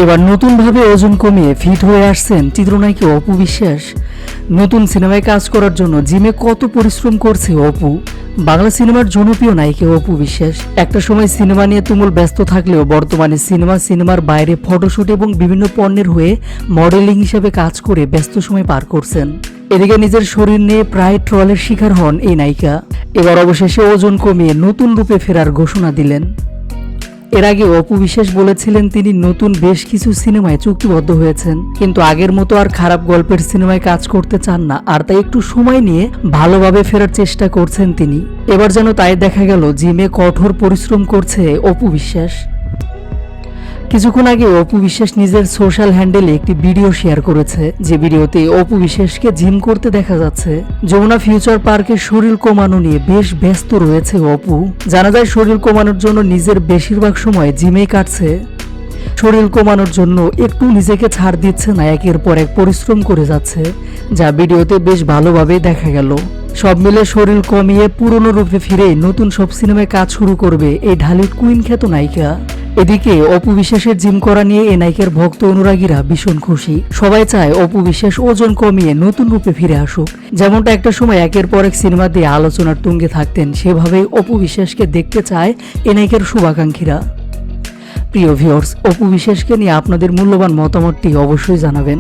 এবার নতুনভাবে ওজন কমিয়ে ফিট হয়ে আসছেন চিত্রনায়িকা অপু বিশ্বাস। নতুন সিনেমায় কাজ করার জন্য জিমে কত পরিশ্রম করছে অপু। বাংলা সিনেমার জনপ্রিয় নায়িকা অপু বিশ্বাস একটা সময় সিনেমা নিয়ে তুমুল ব্যস্ত থাকলেও বর্তমানে সিনেমার বাইরে ফটোশুট এবং বিভিন্ন পণ্যের হয়ে মডেলিং হিসেবে কাজ করে ব্যস্ত সময় পার করছেন। এদিকে নিজের শরীর নিয়ে প্রায় ট্রলের শিকার হন এই নায়িকা। এবার অবশেষে ওজন কমিয়ে নতুন রূপে ফেরার ঘোষণা দিলেন। এর আগে অপু বিশ্বাস বলেছিলেন তিনি নতুন বেশ কিছু সিনেমায় চুক্তিবদ্ধ হয়েছেন, কিন্তু আগের মতো আর খারাপ গল্পের সিনেমায় কাজ করতে চান না, আর তাই একটু সময় নিয়ে ভালোভাবে ফেরার চেষ্টা করছেন তিনি। এবার যেন তাই দেখা গেল জিমে কঠোর পরিশ্রম করছে অপু বিশ্বাস। কিছুক্ষণ আগে অপু বিশ্বাস নিজের সোশ্যাল হ্যান্ডেলে একটি ভিডিও শেয়ার করেছে, যে ভিডিওতে অপু বিশ্বাসকে জিম করতে দেখা যাচ্ছে। যমুনা ফিউচার পার্কে শরীর কমানো নিয়ে বেশ ব্যস্ত রয়েছে অপু। জানা যায় শরীর কমানোর জন্য নিজের বেশিরভাগ সময় জিমেই কাটছে। শরীর কমানোর জন্য একটু নিজেকে ছাড় দিচ্ছে না, একের পর এক পরিশ্রম করে যাচ্ছে, যা ভিডিওতে বেশ ভালোভাবে দেখা গেল। সব মিলে শরীর কমিয়ে পুরনো রূপে ফিরে নতুন সব সিনেমায় কাজ শুরু করবে এই ঢালিউড কুইন খ্যাত নায়িকা। এদিকে অপু বিশ্বাসের জিম করা নিয়ে এই নায়িকার ভক্ত অনুরাগীরা ভীষণ খুশি। সবাই চায় অপু বিশ্বাস ওজন কমিয়ে নতুন রূপে ফিরে আসুক। যেমনটা একটা সময় একের পর এক সিনেমা দিয়ে আলোচনার তুঙ্গে থাকতেন, সেভাবেই অপু বিশ্বাসকে দেখতে চায় এই নায়িকার শুভাকাঙ্ক্ষীরা। প্রিয় ভিউয়ার্স, অপু বিশ্বাসকে নিয়ে আপনাদের মূল্যবান মতামতটি অবশ্যই জানাবেন।